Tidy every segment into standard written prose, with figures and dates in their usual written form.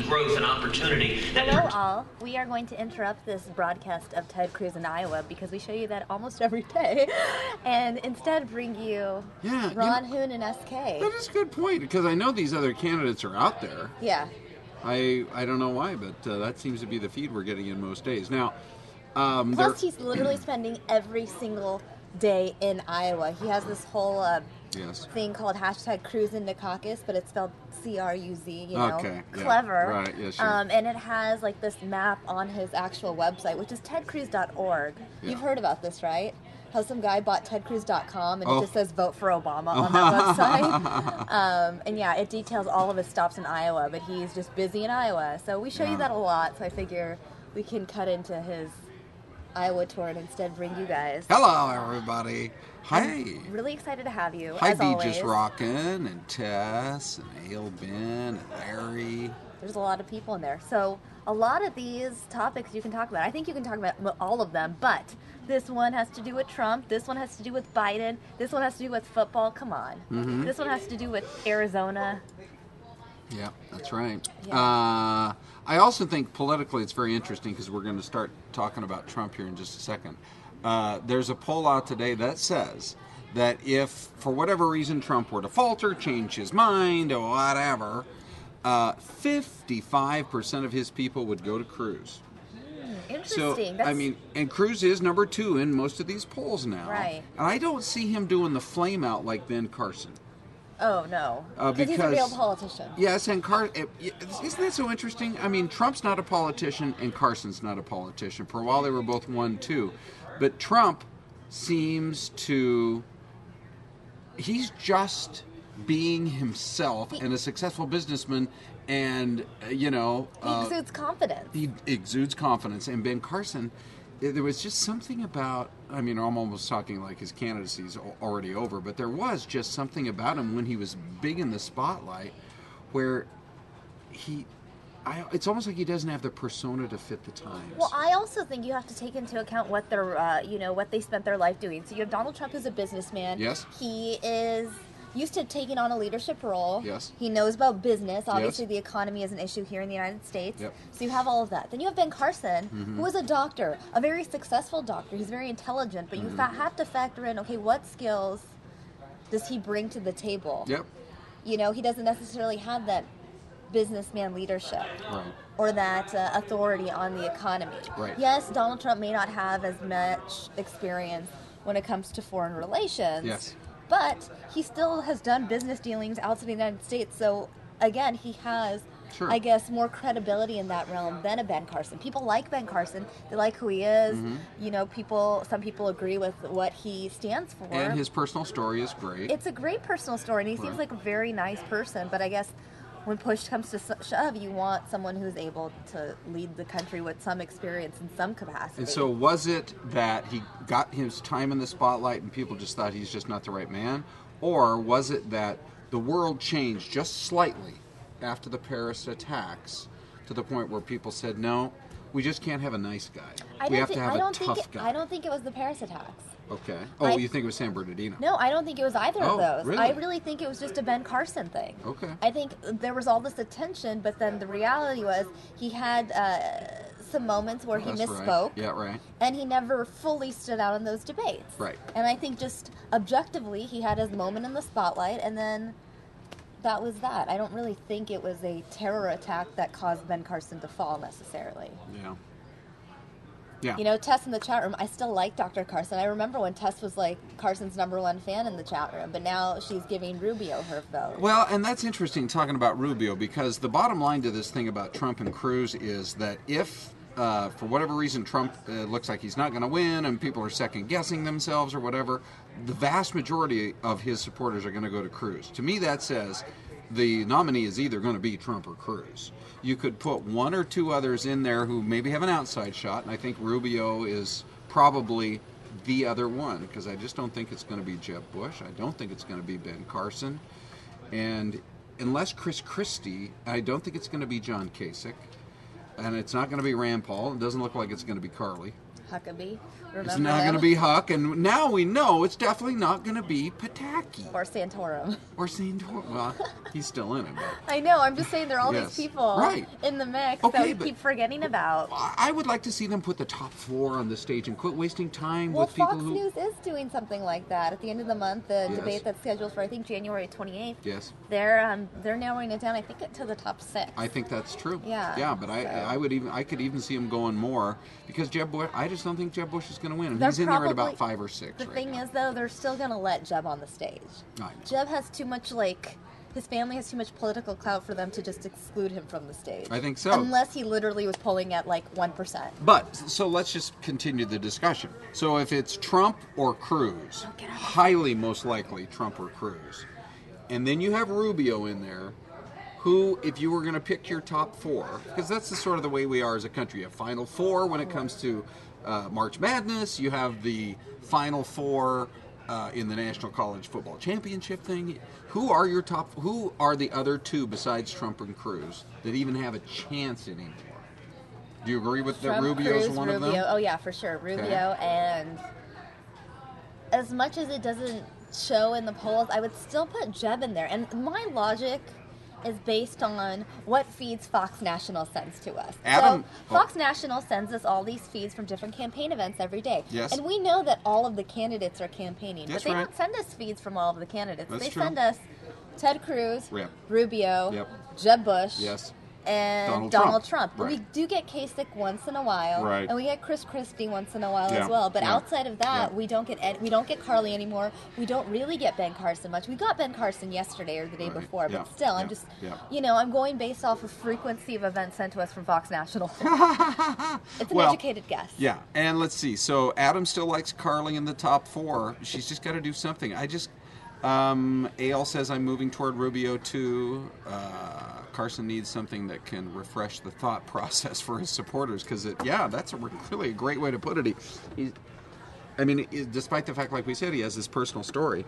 growth and opportunity. Hello all. We are going to interrupt this broadcast of Ted Cruz in Iowa because we show you that almost every day, and instead bring you Ron, Hoon, and SK. That is a good point, because I know these other candidates are out there. Yeah. I don't know why, but that seems to be the feed we're getting in most days. Now, plus he's literally spending every single day in Iowa. He has this whole thing called hashtag Cruz into caucus, but it's spelled C-R-U-Z, you know, clever. Yeah. Right, yeah, sure. And it has like this map on his actual website, which is tedcruz.org. Yeah. You've heard about this, right? How some guy bought tedcruz.com and it just says vote for Obama on that website. And yeah, it details all of his stops in Iowa, but he's just busy in Iowa. So we show you that a lot, so I figure we can cut into his Iowa tour and instead bring you guys. Hello, everybody. Hi. I'm really excited to have you. Hi, as always. Just Rockin', and Tess, and Ale Ben, and Larry. There's a lot of people in there. So a lot of these topics you can talk about. I think you can talk about all of them, but this one has to do with Trump. This one has to do with Biden. This one has to do with football. Come on. Mm-hmm. This one has to do with Arizona. Yeah, that's right. Yeah. I also think politically it's very interesting because we're going to start talking about Trump here in just a second. There's a poll out today that says that if, for whatever reason, Trump were to falter, change his mind, or whatever, 55% of his people would go to Cruz. Interesting. So, I mean, and Cruz is number 2 in most of these polls now. Right. And I don't see him doing the flame out like Ben Carson. Oh, no. Because he's a real politician. Yes, and isn't that so interesting? I mean, Trump's not a politician and Carson's not a politician. For a while they were both 1-2. But Trump seems to... He's just being himself and a successful businessman, and, you know... He exudes confidence. He exudes confidence. And Ben Carson, there was just something about... I mean, I'm almost talking like his candidacy's already over, but there was just something about him when he was big in the spotlight where it's almost like he doesn't have the persona to fit the times. Well, I also think you have to take into account what they're, what they spent their life doing. So you have Donald Trump, who's a businessman. Yes. He is used to taking on a leadership role. Yes. He knows about business. Obviously, the economy is an issue here in the United States. Yep. So you have all of that. Then you have Ben Carson, who is a doctor, a very successful doctor. He's very intelligent, but you have to factor in, okay, what skills does he bring to the table? Yep. You know, he doesn't necessarily have that businessman leadership or that authority on the economy. Right. Yes, Donald Trump may not have as much experience when it comes to foreign relations. Yes. But he still has done business dealings outside the United States. So, again, he has, I guess, more credibility in that realm than a Ben Carson. People like Ben Carson. They like who he is. You know, some people agree with what he stands for. And his personal story is great. It's a great personal story, and he seems like a very nice person. But I guess when push comes to shove, you want someone who's able to lead the country with some experience in some capacity. And so was it that he got his time in the spotlight and people just thought he's just not the right man? Or was it that the world changed just slightly after the Paris attacks to the point where people said, no, we just can't have a nice guy. We have to have a tough guy. I don't think it was the Paris attacks. Okay. Oh, you think it was San Bernardino? No, I don't think it was either of those. Really? I really think it was just a Ben Carson thing. Okay. I think there was all this attention, but then the reality was he had some moments where he misspoke. Right. Yeah, right. And he never fully stood out in those debates. Right. And I think just objectively, he had his moment in the spotlight, and then that was that. I don't really think it was a terror attack that caused Ben Carson to fall necessarily. Yeah. Yeah. You know, Tess in the chat room, I still like Dr. Carson. I remember when Tess was like Carson's #1 fan in the chat room, but now she's giving Rubio her vote. Well, and that's interesting talking about Rubio, because the bottom line to this thing about Trump and Cruz is that if, for whatever reason, Trump looks like he's not going to win and people are second-guessing themselves or whatever, the vast majority of his supporters are going to go to Cruz. To me, that says the nominee is either going to be Trump or Cruz. You could put one or two others in there who maybe have an outside shot, and I think Rubio is probably the other one, because I just don't think it's going to be Jeb Bush. I don't think it's going to be Ben Carson. And unless Chris Christie, I don't think it's going to be John Kasich. And it's not going to be Rand Paul. It doesn't look like it's going to be Carly. Huckabee. Remember It's not going to be Huck, and now we know it's definitely not going to be Pataki. Or Santorum. Or Santorum. Well, he's still in it. But. I know, I'm just saying there are all Yes. these people Right. in the mix Okay, that we but- keep forgetting about. I would like to see them put the top 4 on the stage and quit wasting time Well, with people Fox who... News is doing something like that. At the end of the month, the Yes. debate that's scheduled for, I think, January 28th, Yes. they're narrowing it down, I think, to the top 6. I think that's true. Yeah, Yeah, but I could even see him going more because Jeb Bush. I just don't think Jeb Bush is going to win. And They're he's in there at probably- about 5 or 6. The right thing now. is, though, they're still going to let Jeb on the stage. I know. Jeb has too much, his family has too much political clout for them to just exclude him from the stage. I think so. Unless he literally was polling at 1%. But so let's just continue the discussion. So if it's Trump or Cruz, Oh, get out. highly most likely Trump or Cruz, and then you have Rubio in there. Who, if you were going to pick your top 4, because that's the sort of the way we are as a country. You have Final 4 when it comes to March Madness. You have the Final 4 in the National College Football Championship thing. Who are your top? Who are the other 2 besides Trump and Cruz that even have a chance anymore? Do you agree with that? Trump, Rubio's Cruz, one of Rubio. them. Oh, yeah, for sure. Rubio. And as much as it doesn't show in the polls, I would still put Jeb in there. And my logic is based on what feeds Fox National sends to us. Adam- So Fox National sends us all these feeds from different campaign events every day. Yes. And we know that all of the candidates are campaigning. That's but they right. don't send us feeds from all of the candidates. That's they true. send us Ted Cruz, Yep. Rubio, Yep. Jeb Bush, Yes. and Donald Donald Trump. Trump. Right. We do get Kasich once in a while, Right. and we get Chris Christie once in a while Yeah. as well. But Yeah. outside of that, Yeah. we don't get Carly anymore. We don't really get Ben Carson much. We got Ben Carson yesterday or the day Right. before, Yeah. but still, Yeah. I'm just, Yeah. I'm going based off of frequency of events sent to us from Fox National. It's an Well, educated guess. Yeah, and let's see. So Adam still likes Carly in the top 4. She's just got to do something. AL says I'm moving toward Rubio too. Carson needs something that can refresh the thought process for his supporters because that's really a great way to put it. Despite the fact, like we said, he has his personal story,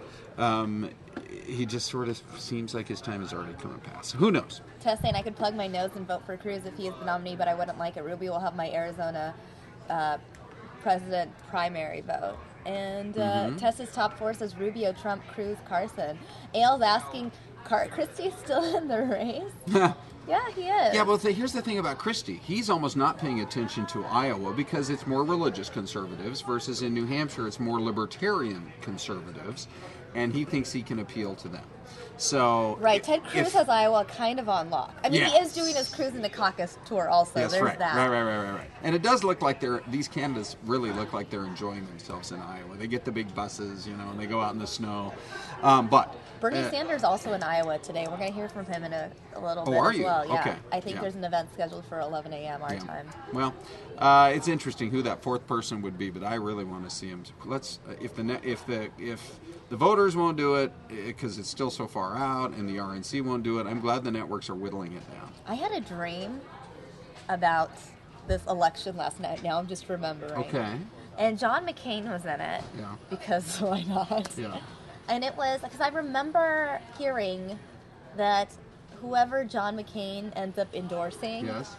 he just sort of seems like his time has already come and passed. Who knows? Tess saying I could plug my nose and vote for Cruz if he is the nominee, but I wouldn't like it. Rubio will have my Arizona president primary vote. And Tessa's top 4 says Rubio, Trump, Cruz, Carson. Ale's asking, Christie's still in the race? Yeah, he is. Yeah, well, here's the thing about Christie. He's almost not paying attention to Iowa because it's more religious conservatives versus in New Hampshire it's more libertarian conservatives, and he thinks he can appeal to them. So Right, Ted Cruz has Iowa kind of on lock. I mean, Yeah. he is doing his Cruise in the Caucus tour also. Yes, There's right. that. Right. And it does look like these candidates really look like they're enjoying themselves in Iowa. They get the big buses, and they go out in the snow. But Bernie Sanders also in Iowa today. We're going to hear from him in a little bit are as you? well. Yeah. Okay. I think Yeah. there's an event scheduled for 11 a.m. our time. Well, it's interesting who that 4th person would be, but I really want to see him. If the voters won't do it because it's still so far out, and the RNC won't do it, I'm glad the networks are whittling it down. I had a dream about this election last night. Now I'm just remembering. Okay. And John McCain was in it. Yeah. Because why not? Yeah. And it was because I remember hearing that whoever John McCain ends up endorsing Yes.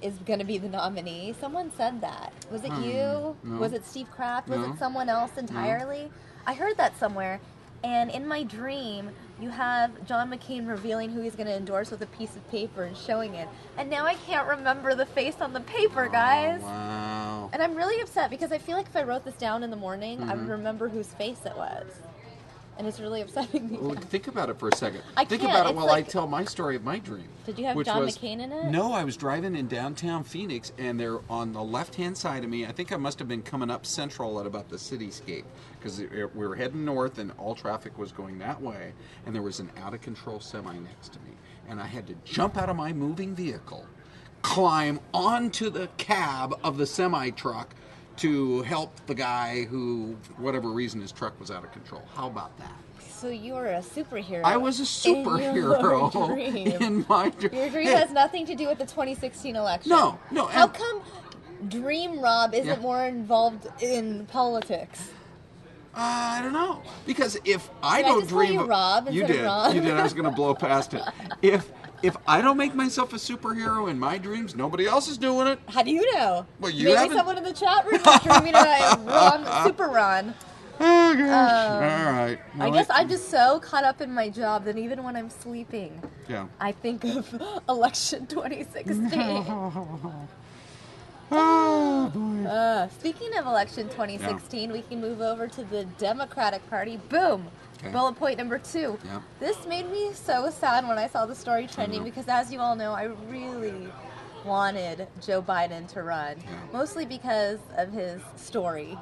is going to be the nominee. Someone said that. Was it you? No. Was it Steve Kraft? Was No. it someone else entirely? I heard that somewhere. And in my dream, you have John McCain revealing who he's going to endorse with a piece of paper and showing it. And now I can't remember the face on the paper, guys. Oh, wow. And I'm really upset because I feel like if I wrote this down in the morning, I Mm-hmm. would remember whose face it was. And it's really upsetting me. Well, now. think about it for a second. I Think can't. about it It's while like- I tell my story of my dream. Did you have which John was- McCain in it? No, I was driving in downtown Phoenix, and they're on the left-hand side of me. I think I must have been coming up Central at about the cityscape, because we were heading north, and all traffic was going that way, and there was an out-of-control semi next to me. And I had to jump out of my moving vehicle, climb onto the cab of the semi-truck to help the guy who, for whatever reason, his truck was out of control. How about that? So you were a superhero. I was a superhero in your dream. in my dream. Your dream Hey, has nothing to do with the 2016 election. No. How and- come Dream Rob isn't Yeah. more involved in politics? I don't know, because if I Did I don't just call dream, you Rob you instead of did, Ron? you did. I was going to blow past it. If I don't make myself a superhero in my dreams, nobody else is doing it. How do you know? Well, you Maybe haven't. someone in the chat room is dreaming of Ron, Super Ron. Oh gosh! All right. I guess I'm just so caught up in my job that even when I'm sleeping, I think of election 2016. Oh boy. Speaking of election 2016, we can move over to the Democratic Party. Boom. Okay. Bullet point number 2. Yeah. This made me so sad when I saw the story trending because, as you all know, I really wanted Joe Biden to run, mostly because of his story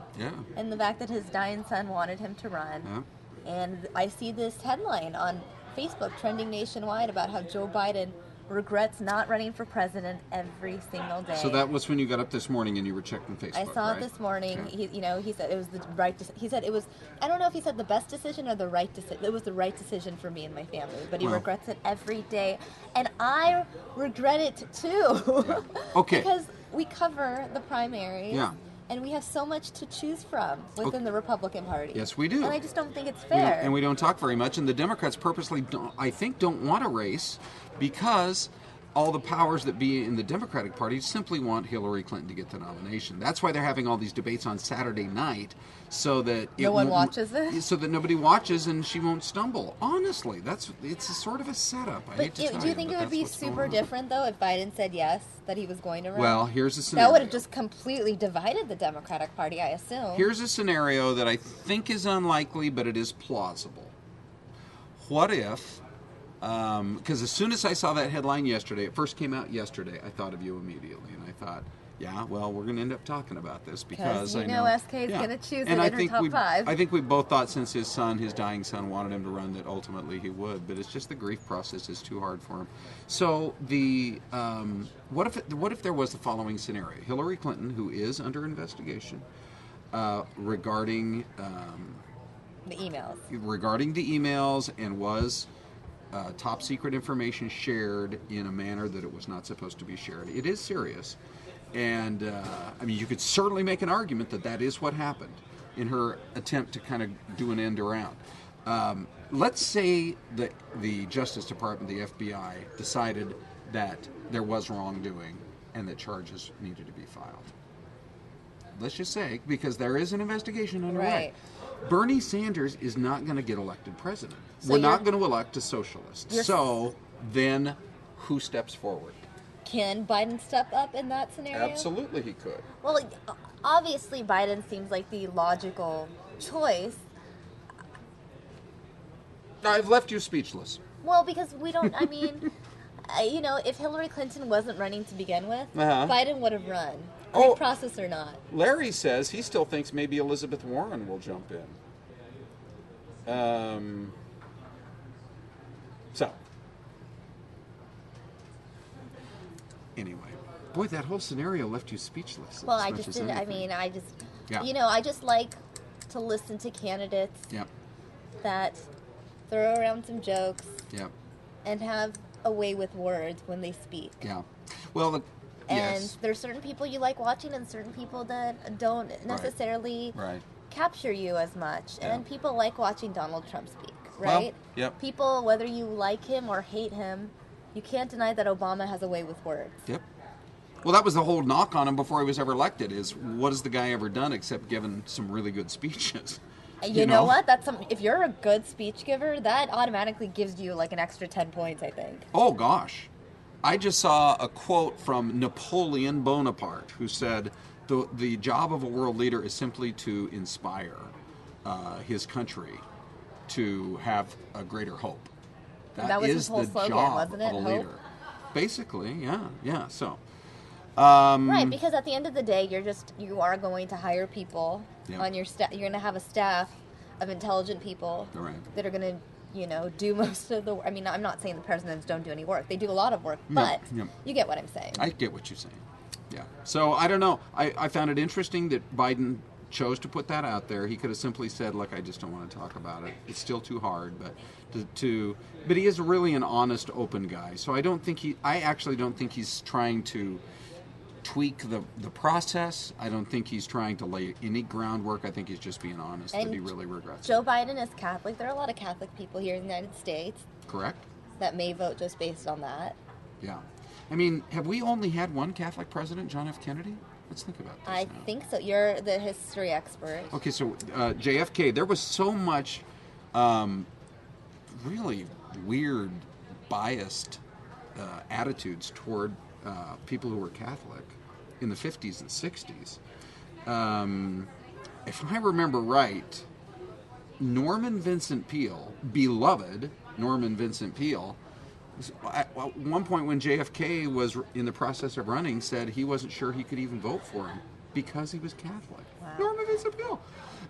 and the fact that his dying son wanted him to run. And I see this headline on Facebook trending nationwide about how Joe Biden regrets not running for president every single day. So that was when you got up this morning and you were checking Facebook. I saw it this morning. Okay. He said it was the right. He said it was. I don't know if he said the best decision or the right decision. It was the right decision for me and my family. But he regrets it every day, and I regret it too. Yeah. Okay. Because we cover the primaries. Yeah. And we have so much to choose from within the Republican Party. Yes, we do. And I just don't think it's fair. And we don't talk very much. And the Democrats purposely, don't want a race because all the powers that be in the Democratic Party simply want Hillary Clinton to get the nomination. That's why they're having all these debates on Saturday night, so that no one watches it. So that nobody watches and she won't stumble. Honestly, it's a sort of a setup. I hate to tell you. Do you think it would be super different though if Biden said yes, that he was going to run? Well, here's a scenario. That would have just completely divided the Democratic Party, I assume. Here's a scenario that I think is unlikely, but it is plausible. What if? Because as soon as I saw that headline yesterday, it first came out yesterday, I thought of you immediately, and I thought, yeah, well, we're going to end up talking about this because I know SK is going to choose and it in her top 5. I think we both thought since his dying son, wanted him to run that ultimately he would, but it's just the grief process is too hard for him. So what if there was the following scenario: Hillary Clinton, who is under investigation regarding the emails, and was top secret information shared in a manner that it was not supposed to be shared. It is serious. And, I mean, you could certainly make an argument that that is what happened in her attempt to kind of do an end around. Let's say that the Justice Department, the FBI, decided that there was wrongdoing and that charges needed to be filed. Let's just say, because there is an investigation underway. Right. Bernie Sanders is not going to get elected president. We're not going to elect a socialist. So then who steps forward? Can Biden step up in that scenario? Absolutely he could. Well, obviously Biden seems like the logical choice. I've left you speechless. Well, because we don't, I mean, if Hillary Clinton wasn't running to begin with, Biden would have run. Grief process or not. Larry says he still thinks maybe Elizabeth Warren will jump in. Anyway, boy, that whole scenario left you speechless. Well, I just didn't. I mean, I just like to listen to candidates that throw around some jokes and have a way with words when they speak. Yeah. Well, and there's certain people you like watching and certain people that don't necessarily capture you as much. And people like watching Donald Trump speak, right? Well, People, whether you like him or hate him, you can't deny that Obama has a way with words. Yep. Well, that was the whole knock on him before he was ever elected, is what has the guy ever done except given some really good speeches? You know what? If you're a good speech giver, that automatically gives you like an extra 10 points, I think. Oh, gosh. I just saw a quote from Napoleon Bonaparte, who said, the job of a world leader is simply to inspire his country to have a greater hope. That was his whole slogan, wasn't it? Of a leader. Basically, yeah. So, right, because at the end of the day, you are going to hire people on your staff. You're going to have a staff of intelligent people that are going to, do most of the work. I mean, I'm not saying the presidents don't do any work. They do a lot of work, but you get what I'm saying. I get what you're saying. Yeah. So, I don't know. I found it interesting that Biden chose to put that out there. He could have simply said, look, I just don't want to talk about it. It's still too hard, but but he is really an honest, open guy. So I actually don't think he's trying to tweak the process. I don't think he's trying to lay any groundwork. I think he's just being honest that he really regrets Joe Biden is Catholic. There are a lot of Catholic people here in the United States. Correct. that may vote just based on that. Yeah. I mean, have we only had one Catholic president, John F. Kennedy? Let's think about this I now. think so. You're the history expert. Okay, so JFK, there was so much really weird, biased attitudes toward people who were Catholic in the 50s and 60s. If I remember right, Norman Vincent Peale, beloved Norman Vincent Peale, at one point when JFK was in the process of running, said he wasn't sure he could even vote for him because he was Catholic. Wow. Norman Vincent Peale.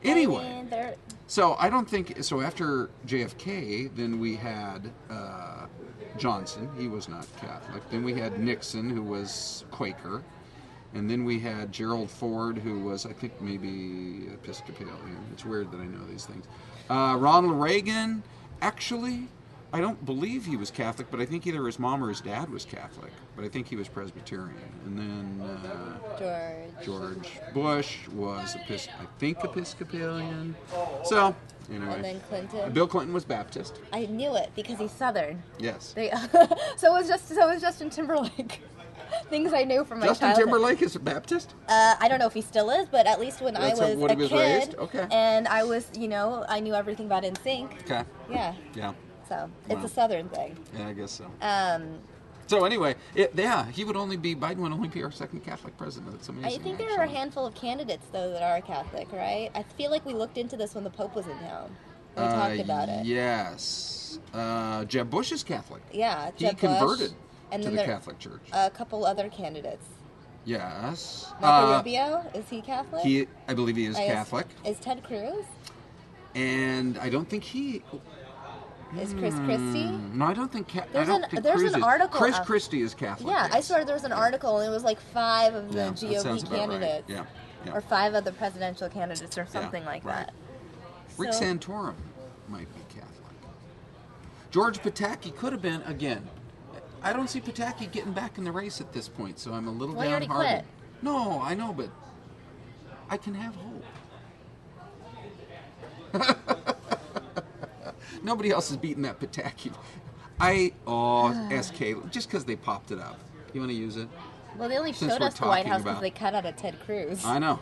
Anyway, I mean, so I don't think so. After JFK, then we had Johnson. He was not Catholic. Then we had Nixon, who was Quaker, and then we had Gerald Ford, who was, I think, maybe Episcopalian. It's weird that I know these things. Ronald Reagan, actually, I don't believe he was Catholic, but I think either his mom or his dad was Catholic. But I think he was Presbyterian. And then George Bush was, I think, Episcopalian. So, anyway. And then Clinton. Bill Clinton was Baptist. I knew it because he's Southern. Yes. So was Justin Timberlake. Things I knew from my Justin childhood. Timberlake is a Baptist? I don't know if he still is, but at least when I was a kid, raised? Okay. and I was, I knew everything about NSYNC. Okay. Yeah. Yeah. So it's a Southern thing. Yeah, I guess so. So anyway, Biden would only be our second Catholic president. That's amazing. I think there are a handful of candidates, though, that are Catholic, right? I feel like we looked into this when the Pope was in town. We talked about it. Yes. Jeb Bush is Catholic. Yeah, He Jeb converted Bush, to the Catholic Church. A couple other candidates. Yes. Marco Rubio, is he Catholic? I believe he is Catholic. Is Ted Cruz? And I don't think he... Is Chris Christie? No, I don't think. There's Cruz an article. Chris Christie is Catholic. Yeah, yes. I swear there was an article, and it was like 5 of the GOP candidates, right. Yeah. or 5 of the presidential candidates, or something like right. that. Rick Santorum might be Catholic. George Pataki could have been again. I don't see Pataki getting back in the race at this point, so I'm a little downhearted. He already quit. No, I know, but I can have hope. Nobody else is beating that Pataki. SK, just because they popped it up. You want to use it? Well, they only showed us the White House because they cut out a Ted Cruz. I know.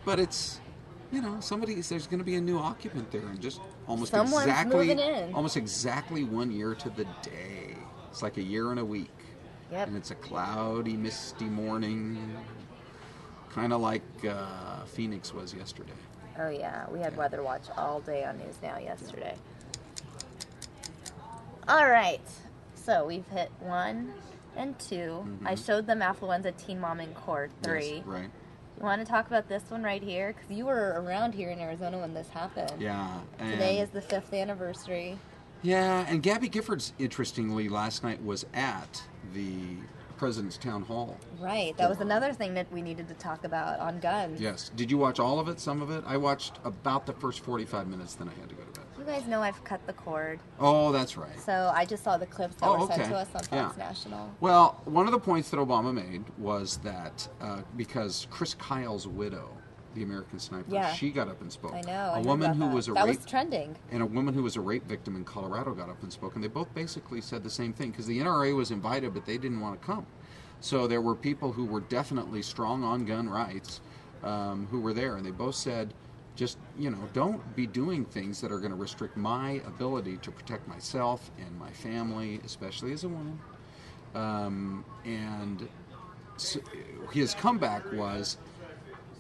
But it's, there's going to be a new occupant there in just almost exactly 1 year to the day. It's like a year and a week. Yep. And it's a cloudy, misty morning, kind of like Phoenix was yesterday. Oh, yeah. We had Weather Watch all day on News Now yesterday. All right, so we've hit 1 and 2. Mm-hmm. I showed them Affluenza Teen Mom in Court 3. Yes, right. You want to talk about this one right here? Because you were around here in Arizona when this happened. Yeah. Today is the 5th anniversary. Yeah, and Gabby Giffords, interestingly, last night was at the President's Town Hall. Right. That was another thing that we needed to talk about on guns. Yes. Did you watch all of it, some of it? I watched about the first 45 minutes, then I had to go to bed. You guys know I've cut the cord. Oh, that's right. So I just saw the clips that were sent to us on Fox National. Well, one of the points that Obama made was that because Chris Kyle's widow, the American sniper, she got up and spoke. I know. A woman who was that was trending. And a woman who was a rape victim in Colorado got up and spoke, and they both basically said the same thing because the NRA was invited, but they didn't want to come. So there were people who were definitely strong on gun rights who were there, and they both said, just, don't be doing things that are going to restrict my ability to protect myself and my family, especially as a woman. And so his comeback was,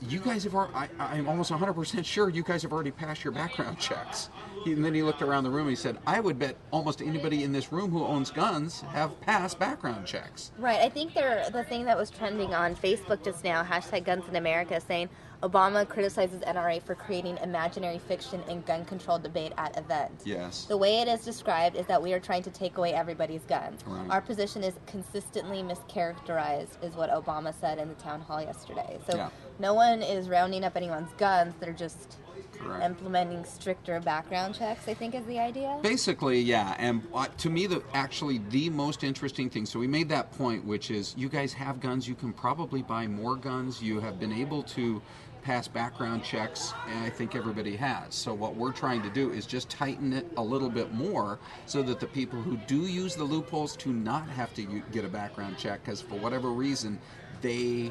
you guys have already, I'm almost 100% sure you guys have already passed your background checks. And then he looked around the room and he said, I would bet almost anybody in this room who owns guns have passed background checks. Right. I think the thing that was trending on Facebook just now, #GunsInAmerica, saying Obama criticizes NRA for creating imaginary fiction and gun control debate at events. Yes. The way it is described is that we are trying to take away everybody's guns. Right. Our position is consistently mischaracterized, is what Obama said in the town hall yesterday. So no one is rounding up anyone's guns. They're just Correct. Implementing stricter background checks, I think, is the idea. Basically, yeah. And to me, actually the most interesting thing, so we made that point, which is you guys have guns. You can probably buy more guns. You have been able to pass background checks, and I think everybody has. So what we're trying to do is just tighten it a little bit more so that the people who do use the loopholes to not have to get a background check, because for whatever reason, they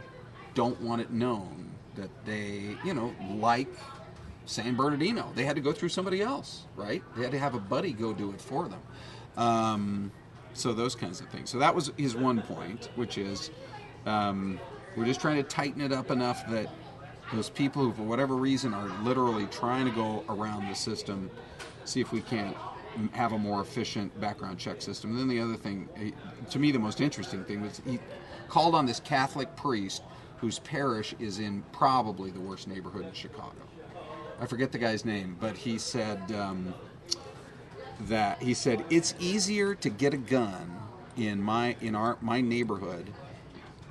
don't want it known that they, like San Bernardino, they had to go through somebody else, right? They had to have a buddy go do it for them. So those kinds of things. So that was his one point, which is we're just trying to tighten it up enough that those people who, for whatever reason, are literally trying to go around the system, see if we can't have a more efficient background check system. And then the other thing, to me the most interesting thing, was he called on this Catholic priest whose parish is in probably the worst neighborhood in Chicago. I forget the guy's name, but he said it's easier to get a gun in my neighborhood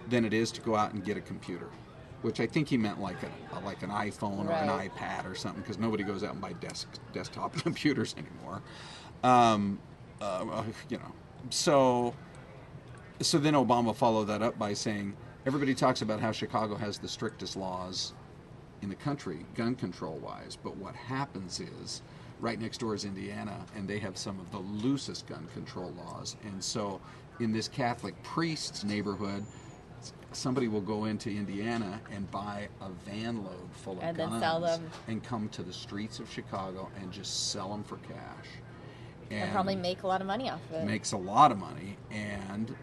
than it is to go out and get a computer, which I think he meant like an iPhone or an iPad or something, because nobody goes out and buy desktop computers anymore. So then Obama followed that up by saying, everybody talks about how Chicago has the strictest laws in the country, gun control-wise, but what happens is, right next door is Indiana, and they have some of the loosest gun control laws. And so in this Catholic priest's neighborhood, somebody will go into Indiana and buy a van load full of guns then sell them, and come to the streets of Chicago and just sell them for cash. And probably make a lot of money off of it. Makes a lot of money, and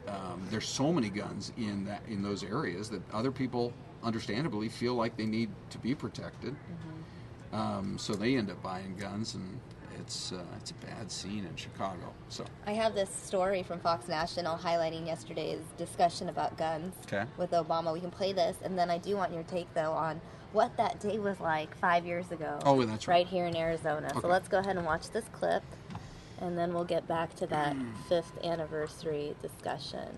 there's so many guns in those areas that other people, understandably, feel like they need to be protected. Mm-hmm. So they end up buying guns, and it's a bad scene in Chicago. So I have this story from Fox National highlighting yesterday's discussion about guns with Obama. We can play this, and then I do want your take, though, on what that day was like 5 years ago. Oh, that's right. Right here in Arizona. Okay. So let's go ahead and watch this clip, and then we'll get back to that 5th anniversary discussion.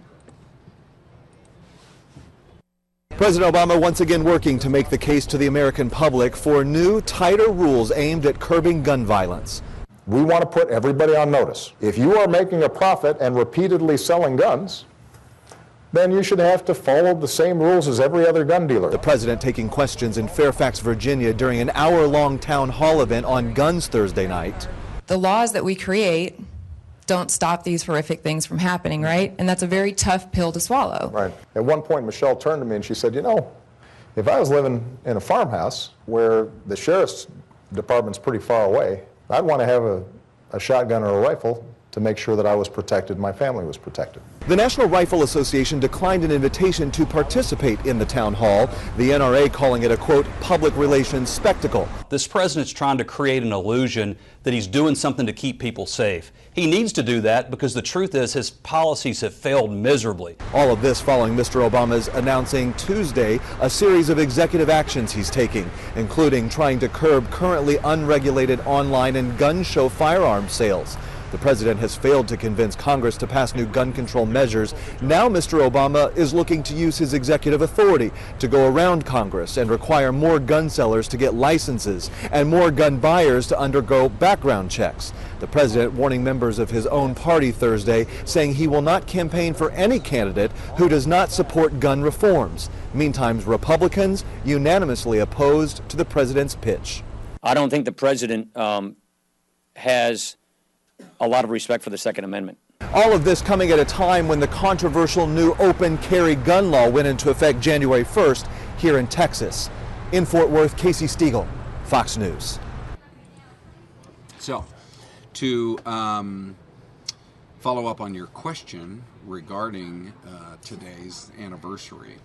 President Obama once again working to make the case to the American public for new, tighter rules aimed at curbing gun violence. We want to put everybody on notice. If you are making a profit and repeatedly selling guns, then you should have to follow the same rules as every other gun dealer. The president taking questions in Fairfax, Virginia during an hour-long town hall event on guns Thursday night. The laws that we create don't stop these horrific things from happening, right? And that's a very tough pill to swallow. Right. At one point, Michelle turned to me and she said, if I was living in a farmhouse where the sheriff's department's pretty far away, I'd want to have a shotgun or a rifle to make sure that I was protected, my family was protected. The National Rifle Association declined an invitation to participate in the town hall, the NRA calling it a, quote, public relations spectacle. This president's trying to create an illusion that he's doing something to keep people safe. He needs to do that because the truth is his policies have failed miserably. All of this following Mr. Obama's announcing Tuesday a series of executive actions he's taking, including trying to curb currently unregulated online and gun show firearms sales. The president has failed to convince Congress to pass new gun control measures. Now Mr. Obama is looking to use his executive authority to go around Congress and require more gun sellers to get licenses and more gun buyers to undergo background checks. The president warning members of his own party Thursday, saying he will not campaign for any candidate who does not support gun reforms. Meantime, Republicans unanimously opposed to the president's pitch. I don't think the president has a lot of respect for the Second Amendment. All of this coming at a time when the controversial new open carry gun law went into effect January 1st here in Texas. In Fort Worth, Casey Stiegel, Fox News. So, to follow up on your question regarding today's anniversary,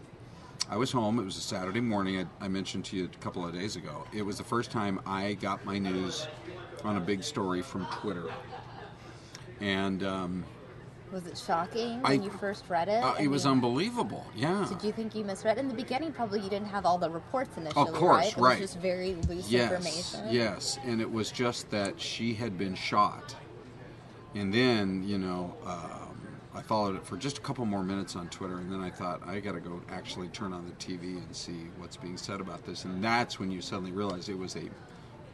I was home. It was a Saturday morning. I mentioned to you a couple of days ago. It was the first time I got my news on a big story from Twitter. And was it shocking when you first read it? It was unbelievable. Yeah. Did you think you misread? In the beginning, probably you didn't have all the reports initially, of course, right? It was just very loose information. Yes, and it was just that she had been shot. And then, I followed it for just a couple more minutes on Twitter, and then I thought, I got to go actually turn on the TV and see what's being said about this. And that's when you suddenly realize it was a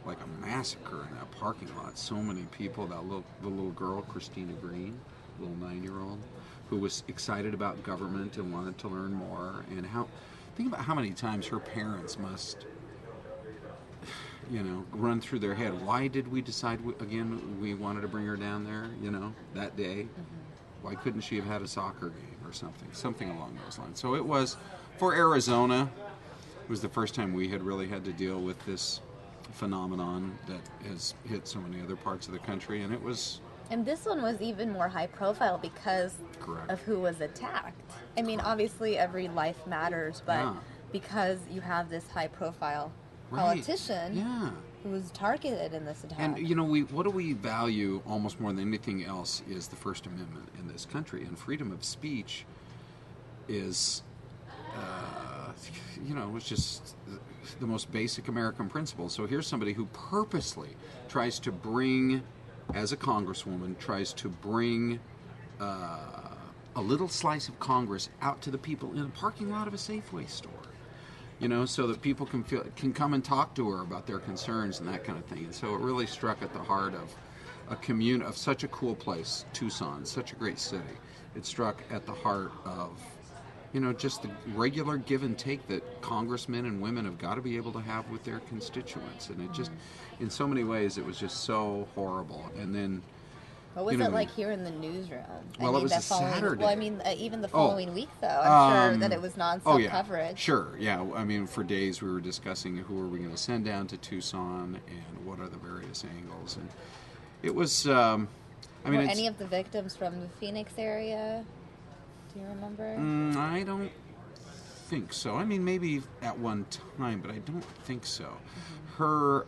like a massacre in that parking lot. So many people. The little girl, Christina Green, little 9-year-old, who was excited about government and wanted to learn more. And think about how many times her parents must, run through their head. Why did we decide we wanted to bring her down there? That day. Why couldn't she have had a soccer game or something along those lines? So it was, for Arizona, it was the first time we had really had to deal with this phenomenon that has hit so many other parts of the country, and it was... And this one was even more high profile because of who was attacked. I mean, obviously every life matters, but because you have this high profile politician who was targeted in this attack. And, what do we value almost more than anything else is the First Amendment in this country. And freedom of speech is, it's just the most basic American principle. So here's somebody who purposely tries to bring, as a congresswoman, tries to bring a little slice of Congress out to the people in a parking lot of a Safeway store. So that people can come and talk to her about their concerns and that kind of thing. And so it really struck at the heart of of such a cool place, Tucson, such a great city. It struck at the heart of, just the regular give and take that congressmen and women have got to be able to have with their constituents. And it just, in so many ways, it was just so horrible. And then... What was it like here in the newsroom? Well, it was a Saturday. Well, I mean, even the following week, though. I'm sure that it was nonstop coverage. Sure, yeah. I mean, for days we were discussing who are we going to send down to Tucson and what are the various angles. And it was, were any of the victims from the Phoenix area? Do you remember? I don't think so. I mean, maybe at one time, but I don't think so. Her...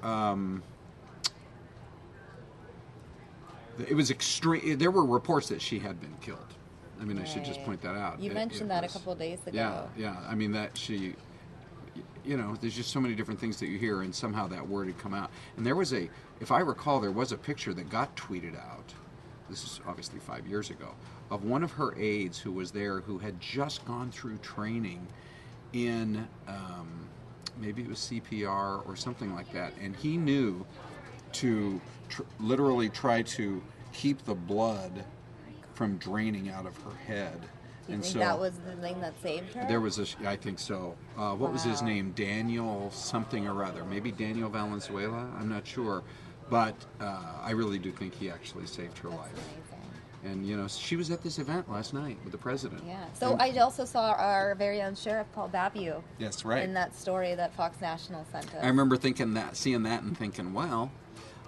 it was extreme. There were reports that she had been killed. I mean, I should just point that out. You mentioned that a couple of days ago. Yeah. I mean, that she, there's just so many different things that you hear, and somehow that word had come out. And there was if I recall, there was a picture that got tweeted out. This is obviously 5 years ago, of one of her aides who was there, who had just gone through training in, maybe it was CPR or something like that, and he knew to literally try to keep the blood from draining out of her head. Do you think that was the thing that saved her? There was I think so. What was his name? Daniel something or other. Maybe Daniel Valenzuela? I'm not sure. But I really do think he actually saved her life. Amazing. And, she was at this event last night with the president. Yeah. So I also saw our very own Sheriff Paul Babiou. Yes, right. In that story that Fox National sent us. I remember seeing that and thinking, well,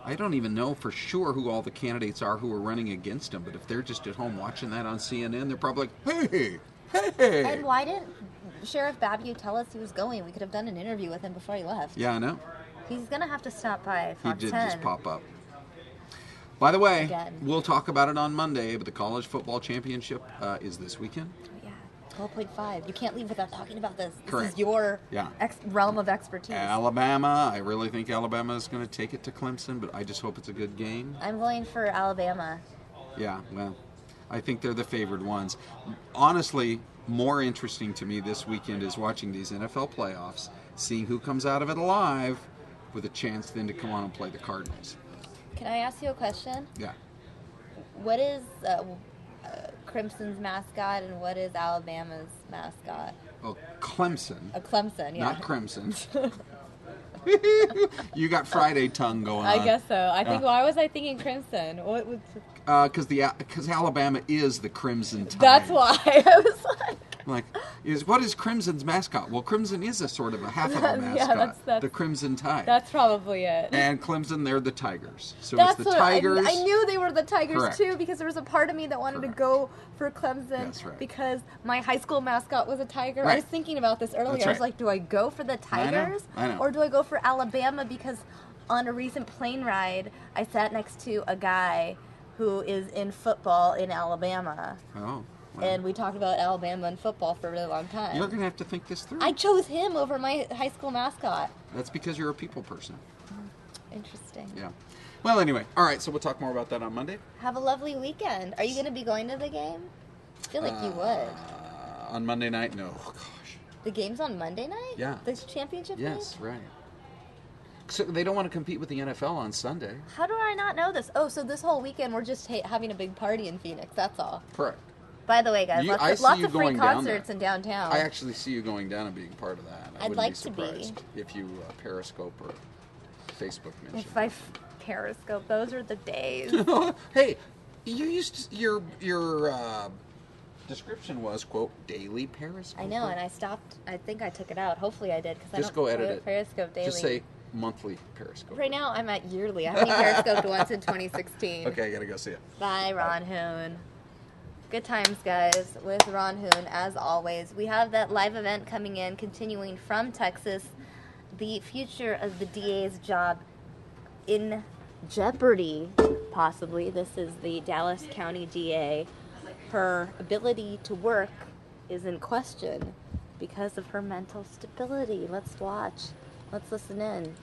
I don't even know for sure who all the candidates are who are running against him, but if they're just at home watching that on CNN, they're probably like, hey. And why didn't Sheriff Babiou tell us he was going? We could have done an interview with him before he left. Yeah, I know. He's going to have to stop by Fox 10. He did just pop up. By the way, we'll talk about it on Monday, but the college football championship is this weekend. 12.5. You can't leave without talking about this. Correct. This is your realm of expertise. Alabama. I really think Alabama is going to take it to Clemson, but I just hope it's a good game. I'm going for Alabama. Yeah, well, I think they're the favored ones. Honestly, more interesting to me this weekend is watching these NFL playoffs, seeing who comes out of it alive with a chance then to come on and play the Cardinals. Can I ask you a question? Yeah. What is Crimson's mascot and what is Alabama's mascot? Oh, Clemson. Clemson, yeah. Not Crimson. You got Friday tongue going on. I guess so. I think. Why was I thinking Crimson? What was? Because Alabama is the Crimson Tide. That's why I was like. What is Crimson's mascot? Well, Crimson is a sort of a half of a mascot. That's the Crimson Tide. That's probably it. And Clemson, they're the Tigers. So that's it's the Tigers. I knew they were the Tigers Correct. too, because there was a part of me that wanted to go for Clemson because my high school mascot was a tiger. Right. I was thinking about this earlier. That's I was right. like, do I go for the Tigers I know. or do I go for Alabama? Because on a recent plane ride, I sat next to a guy who is in football in Alabama. Oh. Wow. And we talked about Alabama and football for a really long time. You're going to have to think this through. I chose him over my high school mascot. That's because you're a people person. Interesting. Yeah. Well, anyway. All right, so we'll talk more about that on Monday. Have a lovely weekend. Are you going to be going to the game? I feel like you would. On Monday night? No. Oh, gosh. The game's on Monday night? Yeah. The championship game? Yes, right. So they don't want to compete with the NFL on Sunday. How do I not know this? Oh, so this whole weekend we're just having a big party in Phoenix. That's all. Correct. By the way, guys, lots of free concerts in downtown. I actually see you going down and being part of that. I'd like to be. If you Periscope or Facebook mention. If I Periscope, those are the days. Hey, you used to, your description was, quote, daily Periscope. I know, and I stopped. I think I took it out. Hopefully I did, because I don't go edit it. Periscope daily. Just say monthly Periscope. Right now I'm at yearly. I only Periscoped once in 2016. Okay, I gotta go see it. Bye, Ron Hoon. Good times, guys, with Ron Hoon, as always. We have that live event coming in, continuing from Texas. The future of the DA's job in jeopardy, possibly. This is the Dallas County DA. Her ability to work is in question because of her mental stability. Let's watch. Let's listen in.